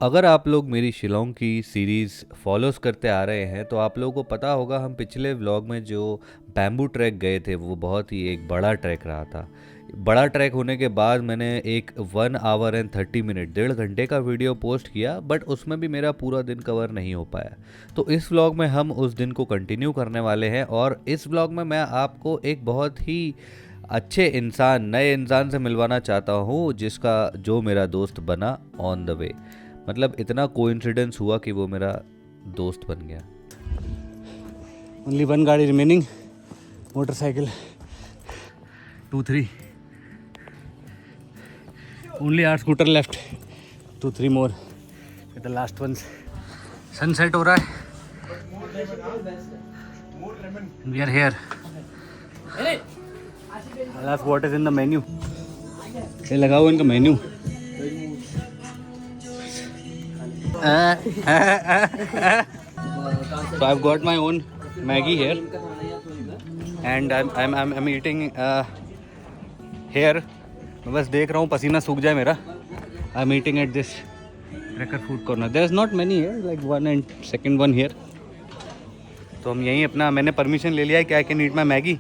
अगर आप लोग मेरी शिलोंग की सीरीज़ फॉलोस करते आ रहे हैं तो आप लोगों को पता होगा हम पिछले व्लॉग में जो बैम्बू ट्रैक गए थे वो बहुत ही एक बड़ा ट्रैक रहा था। बड़ा ट्रैक होने के बाद मैंने एक 1 आवर एंड 30 मिनट 1.5 घंटे का वीडियो पोस्ट किया, बट उसमें भी मेरा पूरा दिन कवर नहीं हो पाया। तो इस व्लॉग में हम उस दिन को कंटिन्यू करने वाले हैं और इस व्लॉग में मैं आपको एक बहुत ही अच्छे इंसान, नए इंसान से मिलवाना चाहता हूँ जिसका जो मेरा दोस्त बना ऑन द वे। मतलब इतना कोइंसिडेंस हुआ कि वो मेरा दोस्त बन गया। Only one गाड़ी remaining, motorcycle 2-3. Only our scooter left, 2-3 more. The last ones. Sunset हो रहा है. We are here. I'll ask what is in the menu. ये लगा हुआ इनका menu. So I've got my own Maggie here, and I'm eating here. मैं बस देख रहा हूँ पसीना सूख जाए मेरा. I'm eating at this Cracker food corner. There's not many here, like one and second one here. तो हम यहीं अपना, मैंने परमिशन ले लिया है कि I can eat my Maggie.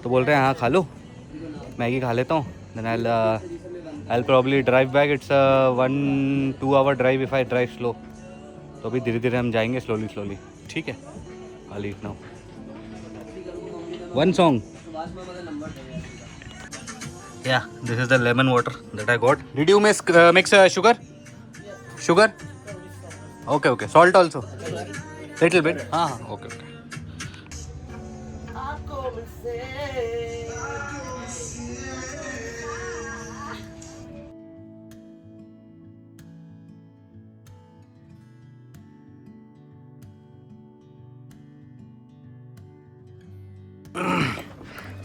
तो बोल रहे हैं हाँ खा लो, मैगी खा लेता हूँ. Then I'll probably drive back. It's a 1-2 hour drive if I drive slow. तो अभी धीरे धीरे हम जाएंगे slowly. ठीक है. I'll eat now. One song. Yeah, this is the lemon water that I got. Did you mix sugar? Sugar? Okay. Salt also. Little bit. हाँ. Okay.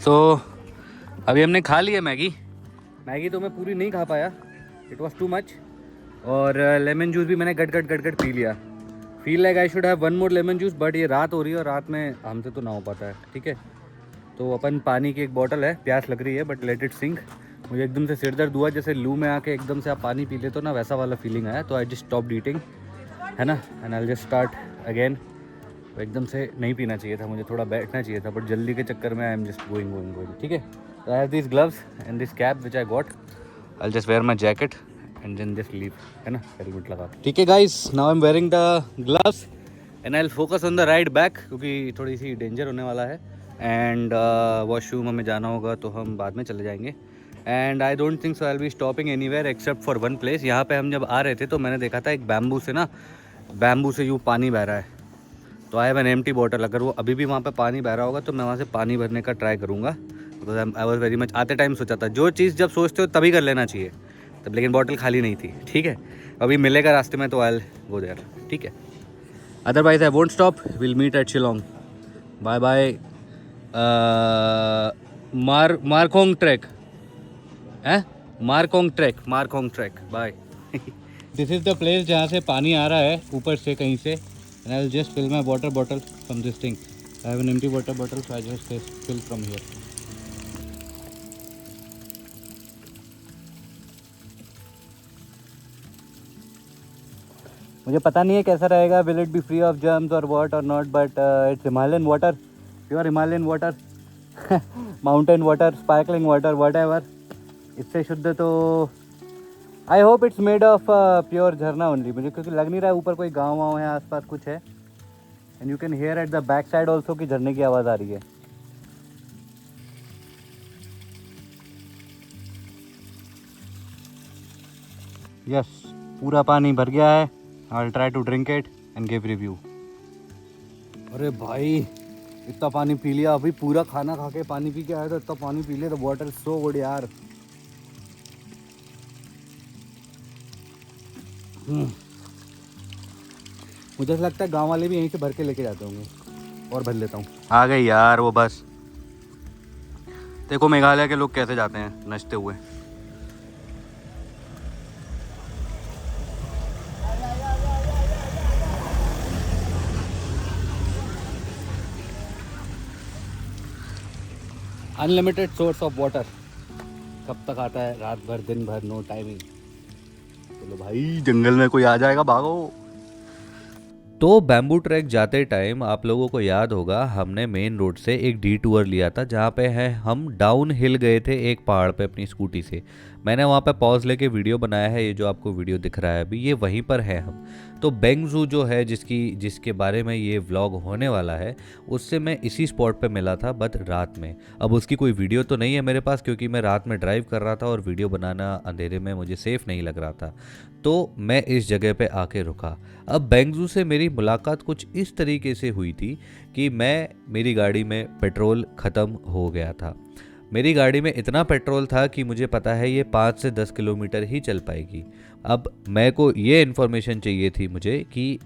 So, अभी हमने खा लिया मैगी तो मैं पूरी नहीं खा पाया, इट वॉज टू मच. और लेमन जूस भी मैंने गट पी लिया. Feel like I should have one more lemon juice, but ये रात हो रही है और रात में हमसे तो ना हो पाता है. ठीक है, तो अपन पानी की एक बॉटल है, प्यास लग रही है बट लेट इट सिंक. मुझे एकदम से सिर दर्द हुआ, जैसे लू में आके एकदम से आप पानी पी लेते हो ना, वैसा वाला फीलिंग आया. तो आई जस्ट स्टॉप्ड ईटिंग, है ना, and I just start again. एकदम से नहीं पीना चाहिए था, मुझे थोड़ा बैठना चाहिए था, बट जल्दी के चक्कर में आई एम जस्ट गोइंग. ठीक है, तो I have this gloves and this cap which I got. I just wear my jacket and then just leave, है ना, हेलमेट लगा. ठीक है guys, now I am wearing the gloves and I will focus on the ride back, क्योंकि थोड़ी सी danger होने वाला है. एंड वॉशरूम हमें जाना होगा तो हम बाद में चले जाएंगे. And I don't think so I will be stopping anywhere except for one place. यहाँ पे हम जब आ रहे थे तो मैंने देखा था एक बैम्बू से यूँ पानी बह रहा है. तो I have an empty bottle. अगर वो अभी भी वहाँ पे पानी बह रहा होगा तो मैं वहाँ से पानी भरने का ट्राई करूँगा. Because I was very much, आते टाइम सोचा था जो चीज़ जब सोचते हो तभी कर लेना चाहिए तब, लेकिन बॉटल खाली नहीं थी. ठीक है, अभी मिलेगा रास्ते में तो आई विल गो देयर. ठीक है, otherwise I won't stop. Will meet at Shillong. Bye bye. Markong track है, Markong track. Bye. This is the place जहाँ से पानी आ रहा है ऊपर से कहीं से. And I'll just fill my water bottle from this thing. I have an empty water bottle, so I just fill from here. मुझे पता नहीं है कैसा रहेगा, will it be free of germs or what or not, but it's Himalayan water, pure Himalayan water, mountain water, sparkling water, whatever. इससे शुद्ध तो I hope it's made of pure झरना ओनली. मुझे क्योंकि लग नहीं रहा है ऊपर कोई गाँव वाँव है, आसपास कुछ है. And you can here at the back side also कि झरने की आवाज़ आ रही है. यस, पूरा पानी भर गया है. I will try to drink it and give review. अरे भाई, इतना पानी पी लिया. अभी पूरा खाना खा के पानी पी के आया था, इतना पानी पी लिया. The water is so good यार. मुझे लगता है गांव वाले भी यहीं से भर के लेके जाते होंगे. और भर लेता हूँ. आ गई यार वो बस. देखो मेघालय के लोग कैसे जाते हैं नचते हुए. Unlimited source of water. कब तक आता है? रात भर, दिन भर, नो टाइमिंग. चलो भाई, जंगल में कोई आ जाएगा, भागो। तो बैम्बू ट्रैक जाते टाइम आप लोगों को याद होगा हमने मेन रोड से एक डिटूर लिया था, जहाँ पे है हम डाउन हिल गए थे एक पहाड़ पे अपनी स्कूटी से। मैंने वहाँ पे पॉज लेके वीडियो बनाया है, ये जो आपको वीडियो दिख रहा है अभी ये वहीं पर है हम। तो बेंगजू जो है जिसके बारे में ये व्लॉग होने वाला है, उससे मैं इसी स्पॉट पे मिला था बट रात में। अब उसकी कोई वीडियो तो नहीं है मेरे पास क्योंकि मैं रात में ड्राइव कर रहा था और वीडियो बनाना अंधेरे में मुझे सेफ़ नहीं लग रहा था, तो मैं इस जगह पे आके रुका। अब बेंगजू से मेरी मुलाकात कुछ इस तरीके से हुई थी कि मेरी गाड़ी में पेट्रोल ख़त्म हो गया था। मेरी गाड़ी में इतना पेट्रोल था कि मुझे पता है ये 5 से 10 किलोमीटर ही चल पाएगी। अब मेरे को ये इन्फॉर्मेशन चाहिए थी मुझे कि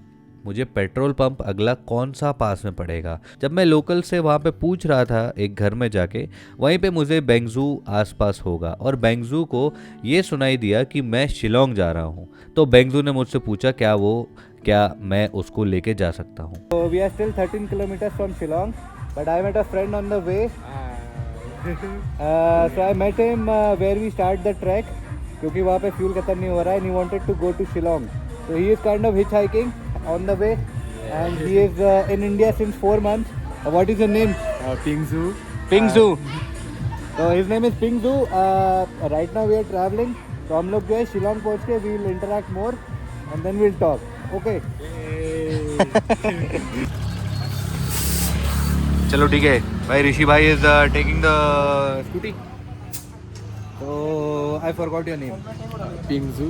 मुझे पेट्रोल पंप अगला कौन सा पास में पड़ेगा। जब मैं लोकल से वहाँ पे पूछ रहा था एक घर में जाके, वहीं पे मुझे बेंगजू आसपास होगा और बेंगजू को ये सुनाई दिया कि मैं शिलोंग जा रहा हूँ। तो बेंगजू ने मुझसे पूछा क्या मैं उसको लेके जा सकता हूँ। So we are still 13 kilometers from Shillong, but I met a friend on the way. So I met him where we start the trek, क्योंकि वहाँ पे फ्यूल खत्म नहीं हो रहा है, and he wanted to go to Shillong. So he is kind of hitchhiking on the way, and he is in India since 4 months. What is your name? Pingzu. Pingzu. So his name is Pingzu. Right now we are traveling. तो हम लोग जो है शिलोंग पहुँच के we will interact more and then we'll talk. Okay. चलो ठीक है भाई। ऋषि भाई is taking the scooty. So I forgot your name. Pingzu.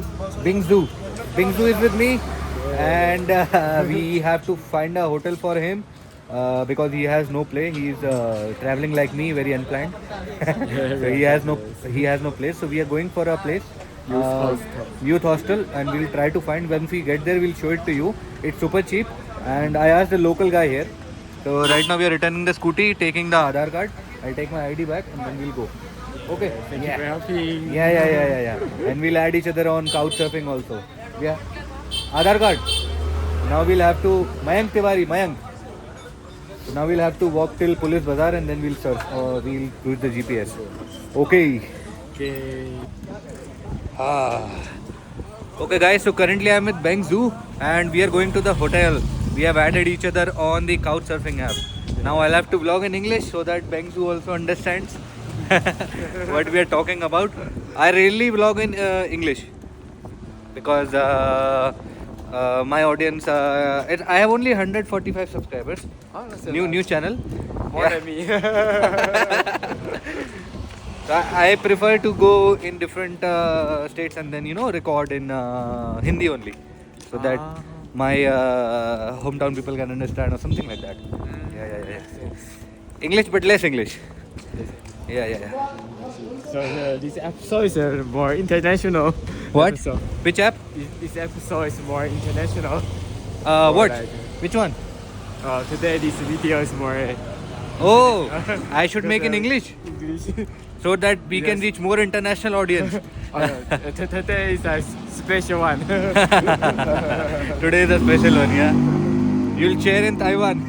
Bingzu is with me, and we have to find a hotel for him because he has no place. He is traveling like me, very unplanned. So he has no place. So we are going for a place, youth hostel, and we'll try to find. Once we get there, we'll show it to you. It's super cheap, and I asked the local guy here. So right now we are returning the scooty, taking the Aadhaar card. I'll take my ID back, and then we'll go. Okay. Thank you for helping. Yeah. And we'll add each other on couchsurfing also. Yeah. Aadhaar card. Now we'll have to Mayank Tiwari. So now we'll have to walk till Police Bazaar and then we'll search or we'll use the GPS. Okay. Okay guys, so currently I'm with Bengzhu and we are going to the hotel. We have added each other on the couchsurfing app. Now I'll have to vlog in English so that Bengzhu also understands what we are talking about. I rarely vlog in English because my audience, I have only 145 subscribers. Oh, that's a New channel. More than me. So I prefer to go in different states and then record in Hindi only, so that my hometown people can understand or something like that. Yeah. English but less English. Yeah. So this episode is more international. What? Episode. Which app? This episode is more international. What? like- Which one? Today this video is more Oh, I should make in English English. so that we can Yes. reach more international audience. Today is a special one. Today is a special one, yeah. You'll share in Taiwan.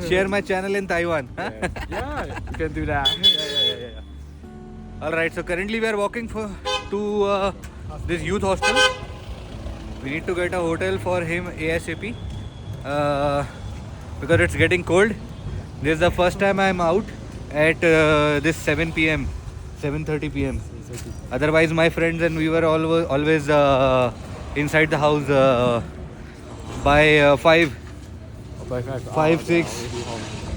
Share my channel in Taiwan. Yeah, you can do that. All right, so currently we are walking to this youth hostel. We need to get a hotel for him ASAP because it's getting cold. This is the first time I'm out at this 7 p.m. 7:30 p.m. Otherwise, my friends and we were always inside the house by 5, By 5. 5, 6.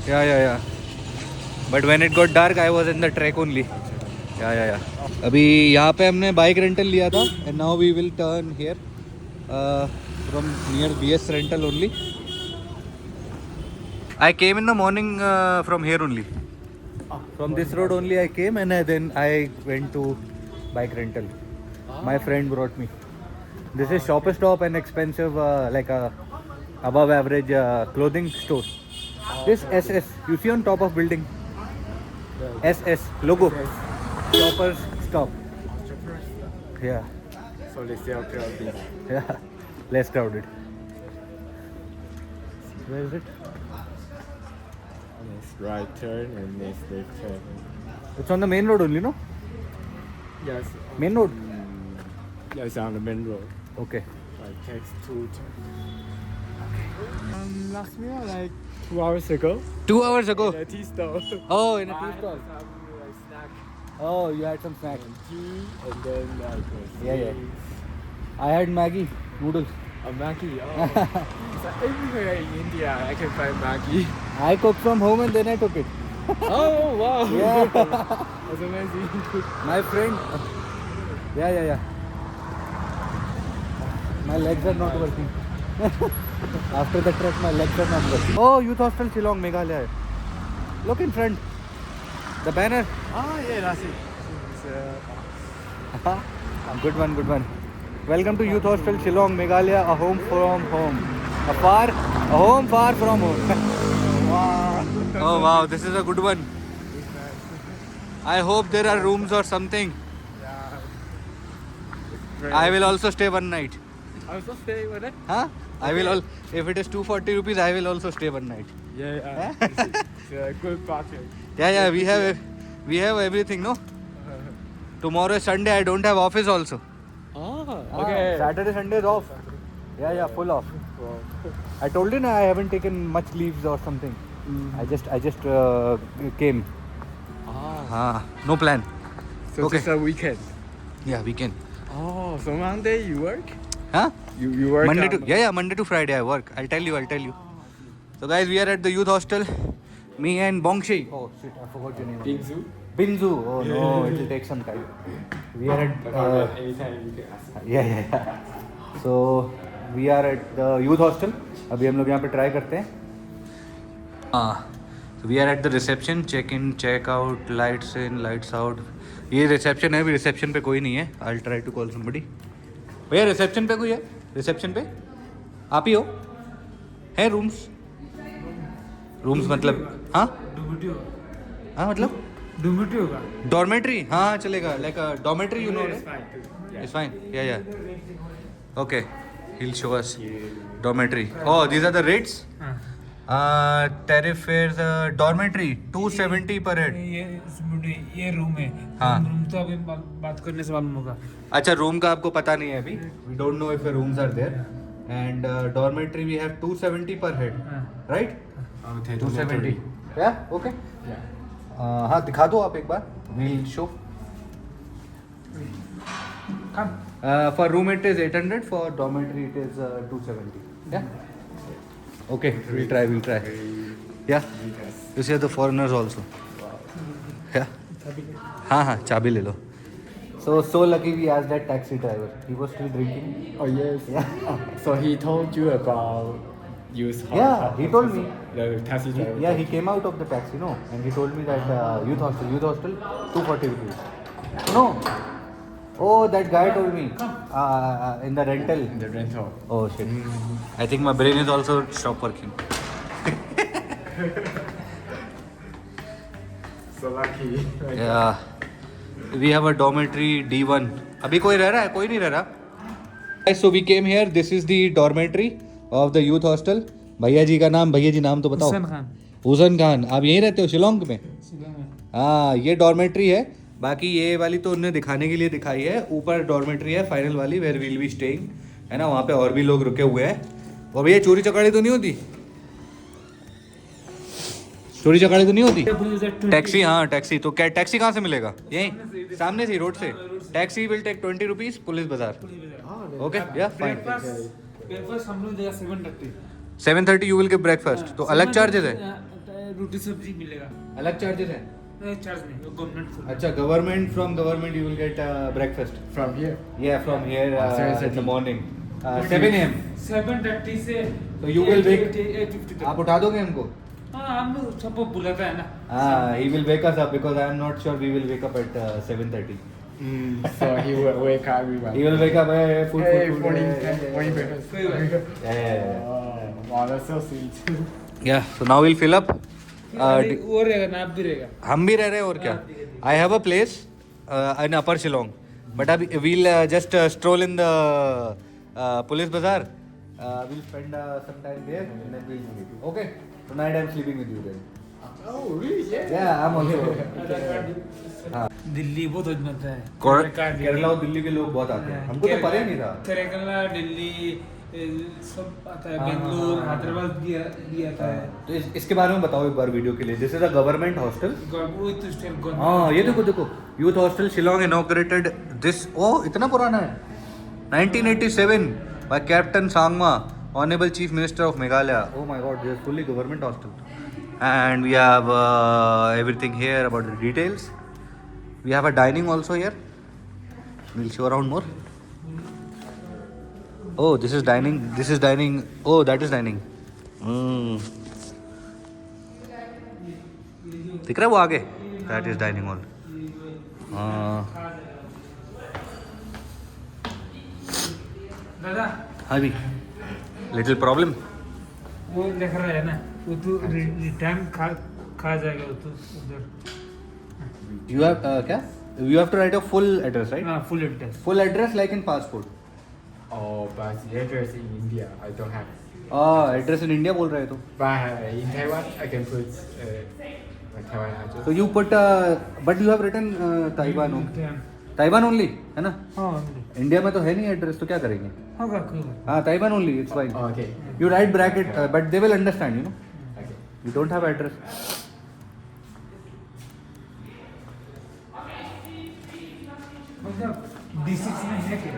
Yeah. But when it got dark, I was in the trek only. Yeah. अभी यहाँ पे हमने bike rental लिया था and now we will turn here from near BS rental only. I came in the morning from here only. From this road only I came and then I went to bike rental. My friend brought me. This is Shopper Stop, an expensive like a above average clothing store. This SS, you see on top of building. SS logo. Shopper Stop. Yeah. So they sell clothing. Yeah. Less crowded. Where is it? Next right turn and next left turn. It's on the main road only, no? Yes. Main road. Yeah, it's on the main road. Okay. Like takes 2 last meal like 2 hours ago. 2 hours ago. In a tea stall. Oh, in a I tea had stall. some like snack Oh, you had some snacks. and tea, and then like Yeah. I had Maggie noodles. a Maggi. Oh, it's like everywhere in India I can find Maggi. I cooked from home and then I took it. Oh wow! Yeah. That's amazing. My friend. Yeah. My legs are not working. After the trek, my legs are not working. Oh, Youth Hostel Shillong, Meghalaya. Look in front. The banner. Oh yeah, that's it. It's, Good one. Welcome to Youth Hostel Shillong, Meghalaya, a home from home. A home far from home. wow. Oh wow, this is a good one. I hope there are rooms or something. Yeah. I will also stay one night. I was just saying with it. Huh? I will if it is 240 rupees, I will also stay one night. Yeah, it's a good budget. Yeah, we have everything, no? Tomorrow is Sunday, I don't have office also. Oh, okay. Saturday, Sunday is off. Yeah, full off. Wow. I told you na, I haven't taken much leaves or something. I just came. No plan. So Okay. just a weekend. Yeah, weekend. Oh, so Monday you work? Huh? You work Monday on- to Monday to Friday I work. I'll tell you. So guys, we are at the youth hostel. Me and Bongshi. Oh shit, I forgot your name. Big Zoo? Binzu. Oh no, it will take some time. We are at Anytime you can ask. yeah. So we are at the youth hostel. अभी हम लोग यहाँ पे try करते हैं. We are at the reception. Check in, check out, lights in, lights out. ये reception है. अभी रिसेप्शन पे कोई नहीं है. I will try to call somebody. भैया रिसेप्शन पे कोई है? रिसेप्शन पे आप ही हो? है रूम्स मतलब? हाँ मतलब Dormitory होगा. डॉर्मेट्री. हाँ चलेगा. Like dormitory you know. It's fine. Yeah. It's fine. Yeah. Okay. He'll show us. Dormitory. Oh, these are the rates. Tariff is dormitory 270 per head. ये रूम है. हाँ. रूम तो अभी बात करने से मालूम होगा. अच्छा, रूम का आपको पता नहीं है अभी. We don't know if the rooms are there. And dormitory we have 270 per head. Right? Okay. 270. Yeah. Okay. Yeah. हाँ दिखा दो आप एक बार. We'll show. Come. For room it is 800. For dormitory it is 270. Yeah. Okay. We'll try. Yeah. This is the foreigners also. Yeah. हाँ चाबी ले लो. So lucky we asked that taxi driver. He was still drinking. Oh yes. Yeah. So he told you about use. Yeah, he told me. The taxi driver. Yeah, he came out of the taxi, no, and he told me that youth hostel, 240 rupees. No. Oh, that guy told me. In the rental. The rental. Oh shit. I think my brain is also stopped working. So lucky. Yeah. We have a dormitory D1. अभी कोई रह रहा है? कोई नहीं रह रहा. So we came here. This is the dormitory of the youth hostel. भैया जी नाम तो बताओ. हुसैन खान. आप यहीं रहते हो शिलोंग में? हाँ, ये डॉर्मेट्री है. बाकी ये वाली तो उन्होंने दिखाने के लिए दिखाई है. ऊपर डॉर्मेट्री है फाइनल वाली, वेयर विल बी स्टेइंग, है ना. वहाँ पे और भी लोग रुके हुए हैं. और भैया चोरी चकारी तो नहीं होती? टैक्सी. हाँ टैक्सी. तो क्या टैक्सी कहाँ से मिलेगा? यहीं सामने से, रोड से. Taxi will take 20 rupees. Police Bazar. Okay. या फाइन. ब्रेकफास्ट हम लोग देगा 7:30. 7:30 यू विल गेट ब्रेकफास्ट. तो अलग चार्जेस है? रोटी सब्जी मिलेगा. अलग चार्जेस है? चार्ज नहीं, गवर्नमेंट. अच्छा, government you will get breakfast From here. yeah from here in the morning 7 am. 7:30 से. So you will wake. 8:50 आप उठा दोगे हमको? हाँ, हम लोग सबको बुलाता है ना. हाँ, he will wake us up because I am not sure we will wake up at 7:30. So he will wake up everyone. He will wake up. Food. Morning Yeah. breakfast. Wow, that's so sweet. Yeah. So now we'll fill up. वो रहेगा ना, आप भी रहेगा. हम भी रह रहे हैं और क्या. I have a place in Upper Shillong, but अभी we'll just stroll in the police bazaar. We'll spend some time there and then we'll sleep. Okay. Tonight I'm sleeping with you then. Oh really? Yeah. Yeah, I'm also. हाँ. दिल्ली बहुत रोज बनता है केरला और दिल्ली के लोग बहुत आते हैं, हमको तो पता ही नहीं था। केरला दिल्ली सब आता है, बेंगलुरु हैदराबाद भी आता है। तो इसके बारे में बताओ एक बार वीडियो के लिए। This is a government hostel. हाँ ये देखो देखो, youth hostel Shillong inaugurated this. ओ इतना पुराना है, 1987 बाय captain Sangma, honourable chief minister of Meghalaya. Oh my god, this is fully government hostel and we have everything here about the details. We have a dining also here, we'll show around more. Oh, this is dining. This is dining. Oh, that is dining. दिख रहा है वो आगे? That is dining hall. दादा हाँ भी. Little problem. वो लिख रहा है ना, वो तो टाइम खा जाएगा वो तो उधर। You have क्या? You have to write a full address, right? हाँ full address. Full address like in passport. Oh, but the address in India, I don't have. Address in India बोल रहे तो. But in Taiwan, I can put my Taiwan address. So you put, but you have written Taiwan only. Taiwan only, है ना? हाँ India में तो है नहीं एड्रेस, तो क्या करेंगे? होगा कोई बात हाँ Taiwan only, it's fine. Oh, okay. You write bracket, but they will understand, you know. Okay. You don't have address. मतलब D6 में है क्या?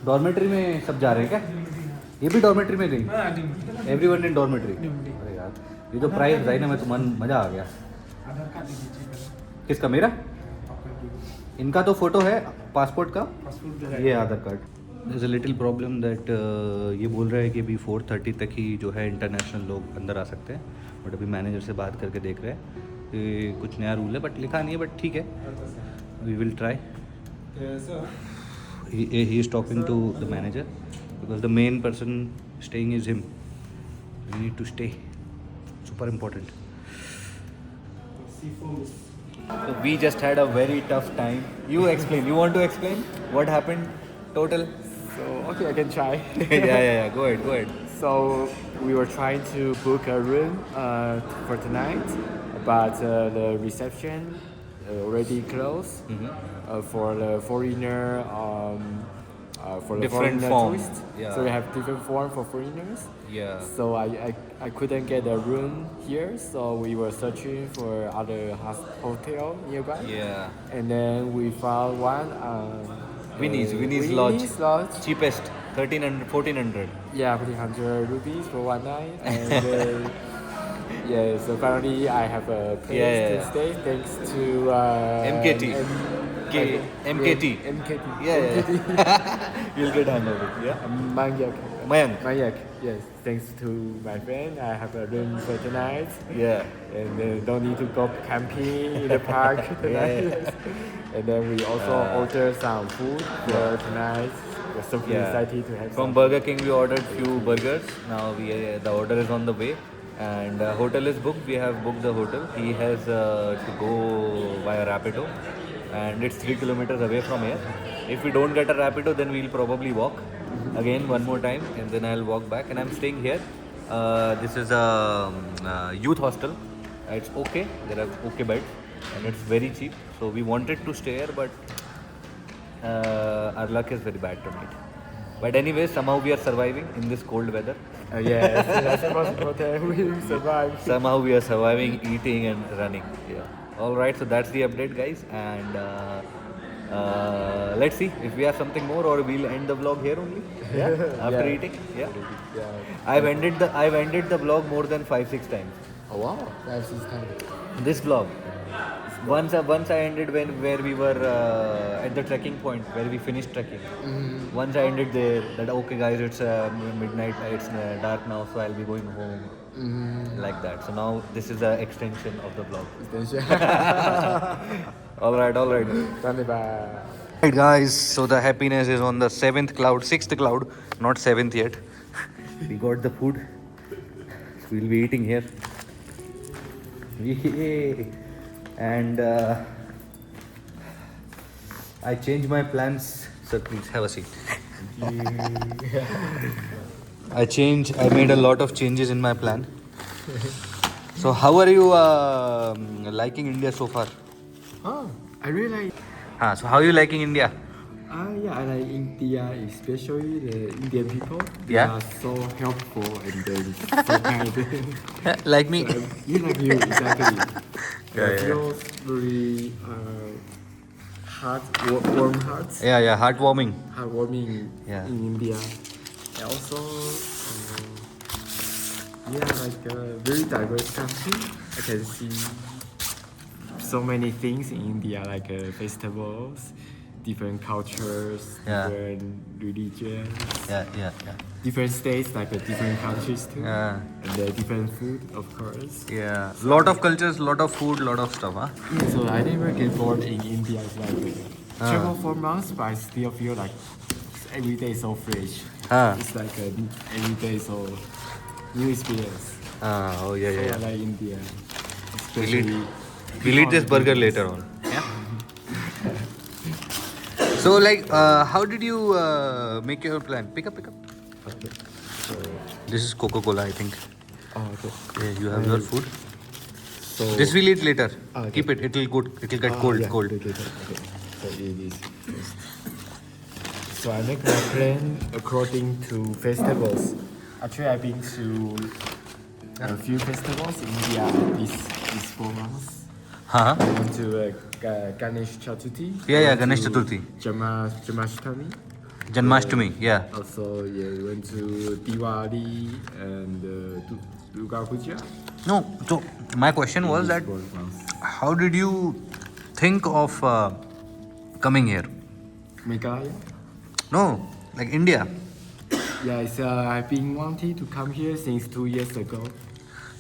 डॉर्मेट्री में सब जा रहे हैं क्या? ये भी डॉर्मेट्री में गई? हाँ limited. Everyone in dormitory. Dormitory। अरे यार, ये तो प्राइस बताई ना, मैं तो मन मजा आ गया। आधार कार्ड दे दीजिए पहले। किसका? मेरा? इनका तो फोटो है पासपोर्ट का, पासपोर्ट ये आधार card. There's a little problem that ये बोल रहा है कि अभी 4:30 तक ही जो है इंटरनेशनल लोग अंदर आ सकते हैं, बट अभी मैनेजर से बात करके देख रहे हैं कि कुछ नया रूल है, बट लिखा नहीं है, बट ठीक है, we will try. He is talking to the manager because the main person staying is him. We need to stay. Super important. So we just had a very tough time. You explain. You want to explain what happened total? So, okay, I can try. yeah. Go ahead. So, we were trying to book a room for tonight, but the reception already closed for the foreigner. For the Different foreigner form, tourists. yeah. So we have different form for foreigners. Yeah. So I couldn't get a room here, so we were searching for other hotel nearby. Yeah. And then we found one. Winnie's Lodge. Lodge. Cheapest. 1300, 1400. Yeah, 100 rupees for one night. And yeah, so apparently I have a place to stay thanks to MKT. MKT. MKT. Yeah. You'll get hang of it. Yeah. Mayank. Mayak. Yes, thanks to my friend, I have a room for tonight. Yeah. And don't need to go camping in the park tonight. And then we also order some food for tonight. We're so excited to have From some. Burger King we ordered few burgers. Now the order is on the way. And hotel is booked. We have booked the hotel. He has to go via Rapido, and it's 3 kilometers away from here. If we don't get a Rapido, then we'll probably walk again one more time, and then I'll walk back. And I'm staying here. This is a youth hostel. It's okay. There are okay beds, and it's very cheap. So we wanted to stay here, but our luck is very bad tonight. But anyway, somehow we are surviving in this cold weather. Yes, that's the most important. We survived. Somehow we are surviving, eating and running. Yeah. All right, so that's the update, guys. And let's see if we have something more, or we'll end the vlog here only. Yeah. After eating. Yeah. Yeah. I've ended the vlog more than 5-6 times. Oh wow, that's his time. This vlog. Once I ended where we were at the trekking point where we finished trekking. Once I ended there, that okay guys, it's midnight, it's dark now, so I'll be going home. Like that. So now this is an extension of the vlog. All right. Right guys, so the happiness is on the 6th cloud, not 7th yet. We got the food. We'll be eating here. Yay. And I changed my plans. Sir, please have a seat. I made a lot of changes in my plan. So how are you liking India so far? Oh, I really like. So how are you liking India? Yeah, I like India, especially the Indian people. They Yeah. are so helpful and then so kind. Like me. You like you, exactly. Yeah, yeah. Feels very warm hearts, Yeah, heartwarming. heartwarming Yeah. in India. And also, like a very diverse country. I can see so many things in India, like festivals, different cultures, Yeah. different religions, Yeah. different states, like different countries too, Yeah. and different food, of course. Yeah. Lot of cultures, lot of food, lot of stuff, huh? Yeah, so I never get bored in India. It's like travel for months, but I still feel like every day so fresh. Ah. It's like every day so new experience. Oh yeah, So yeah, I yeah. like India, We'll especially. eat, we'll eat this burger later on. Yeah. So like, how did you make your plan? Pick up. Okay. So, This is Coca-Cola, I think. okay. Yeah, you have your food. So This we'll eat later. Okay. Keep it. It'll good. It'll get cold. yeah, Cold. Okay. So it is first. So I make my plan according to festivals. Actually, I've been to a few festivals in India these 4 months. Huh? I went to Ganesh Chaturthi. Yeah, I went Ganesh to Chaturthi. Jamashtami. Janmashtami. Yeah. Also, we went to Diwali and Durga Puja. No. So my question was that, These 4 months. how did you think of coming here? Meghalaya. No, like India. Yes, I've been wanting to come here since 2 years ago.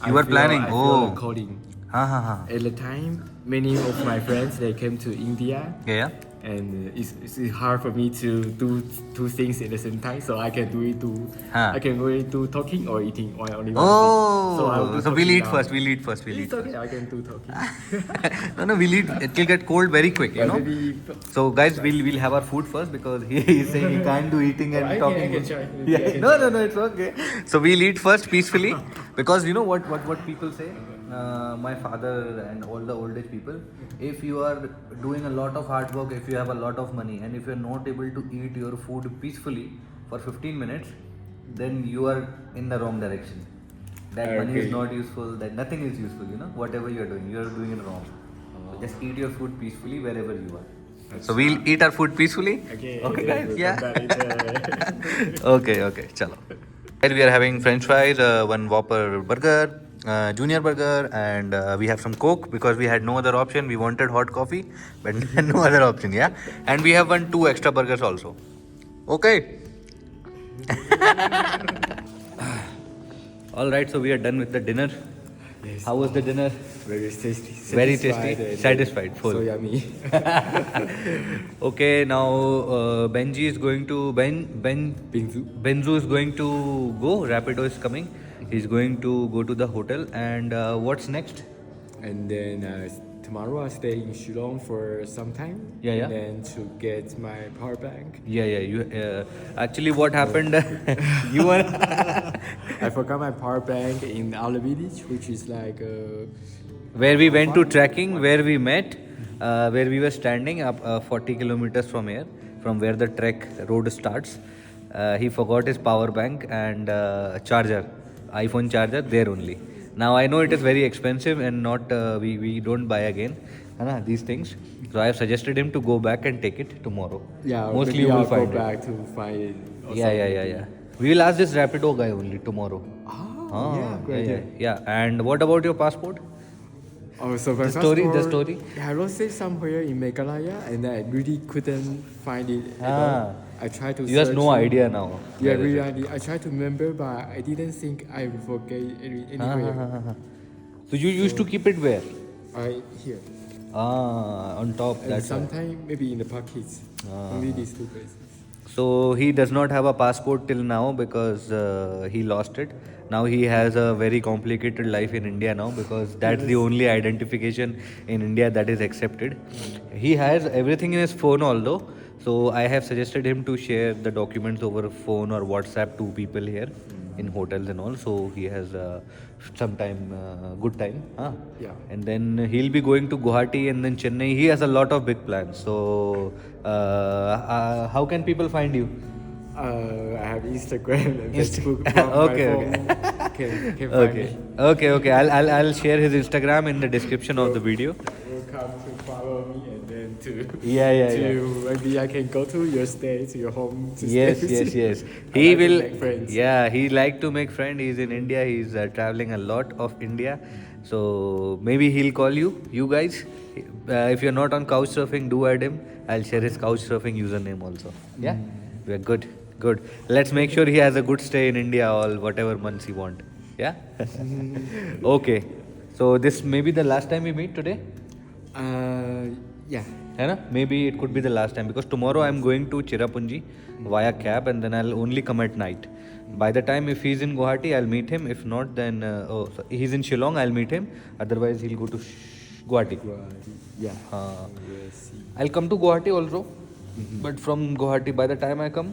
You were planning? I feel Oh. the calling. Ha. At the time, many of my friends they came to India, Yeah. and it's hard for me to do 2 things at the same time. So I can do it too. Huh. I can really do talking or eating or only one thing. I will Oh, do so we'll talking eat now. first. We'll eat first. It's okay. I can do talking. No, we'll eat. It'll get cold very quick, you But know. maybe So guys, we'll have our food first because he is saying he can't do eating and I talking. can try. Maybe I Yeah. can No, try. it's okay. So we'll eat first peacefully because you know what people say. My father and all the old age people, if you are doing a lot of hard work, if you have a lot of money, and if you are not able to eat your food peacefully for 15 minutes, then you are in the wrong direction. That money is Okay. not useful. That nothing is useful. You know, whatever you are doing it wrong. So just eat your food peacefully wherever you are. So we'll eat our food peacefully. Okay, guys. we'll Yeah. come back later. Okay. Chalo. Here we are having French fries, one Whopper burger, junior burger, and we have some Coke because we had no other option. We wanted hot coffee, but no other option. Yeah, and we have 2 extra burgers also. Okay. All right. So we are done with the dinner. Yes. How was the dinner? Very tasty. Very Satisfied tasty. and, Satisfied, full. So yummy. Okay. Now Benji is going to Bingzu. Benzu is going to go. Rapido is coming. He's going to go to the hotel. And what's next? And then tomorrow I stay in Shillong for some time. Yeah, yeah. And then to get my power bank. Yeah. You actually, what happened? You were. I forgot my power bank in Ala Village, which is like Where we went to trekking, where we met, where we were standing up 40 kilometers from here, from where the trek road starts. He forgot his power bank and charger, iPhone charger there only. Now I know it is very expensive and not we don't buy again, these things. So I have suggested him to go back and take it tomorrow. yeah. Mostly Maybe you will I'll find go it. back to find it. or Yeah. something. We will ask this Rapido guy only tomorrow. Oh, yeah, great idea. Yeah. And what about your passport? Oh, so my The story, the passport, story. I lost it somewhere in Meghalaya, and I really couldn't find it at all. I tried to. You have search no it. idea now. Yeah, really. I tried to remember, but I didn't think I would forget anywhere. So you used to keep it where? Here. On top. And That's why. sometimes maybe in the pockets. Only these 2 places. So he does not have a passport till now because he lost it. Now he has a very complicated life in India now because that's the only identification in India that is accepted. He has everything in his phone although. So I have suggested him to share the documents over phone or WhatsApp to people here. in hotels and all, so he has some time, good time. Huh? Yeah. And then he'll be going to Guwahati and then Chennai. He has a lot of big plans. So, how can people find you? I have Instagram and Facebook. Okay, my okay. phone can find Okay, me. okay. I'll share his Instagram in the description of the video. Welcome to follow me and then to Yeah. maybe I can go to your stay, to your home. To Yes. stay with you. He I like to will. make friends. Yeah, he like to make friend. He's in India. He's traveling a lot of India. So maybe he'll call you. You guys, if you're not on Couchsurfing, do add him. I'll share his Couchsurfing username also. Yeah, we're good. Good. Let's make sure he has a good stay in India all whatever months he want. Yeah. Okay. So this may be the last time we meet today. Yeah. है ना? Maybe it could be the last time because tomorrow I'm going to Cherrapunji via cab and then I'll only come at night. By the time if he's in Guwahati, I'll meet him. If not, then he's in Shillong, I'll meet him. Otherwise, he'll go to Guwahati. Yeah. Uh, We'll see. I'll come to Guwahati also, but from Guwahati, by the time I come,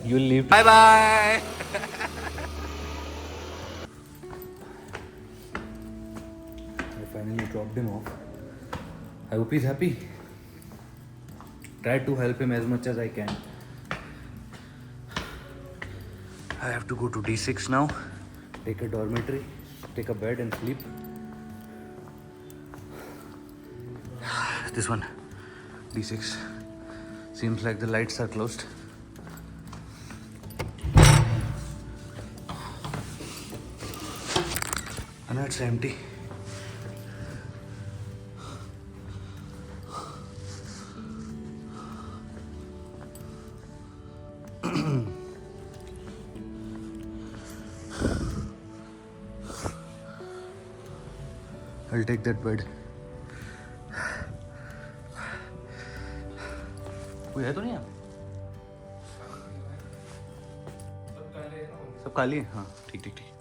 you'll leave. Bye bye. I finally dropped him off. I hope he's happy. Tried to help him as much as I can. I have to go to D6 now, take a dormitory, take a bed and sleep. This one, D6. Seems like the lights are closed. And it's empty. I'll take that bed. कोई है तो नहीं यहाँ? सब खाली है? हाँ, ठीक.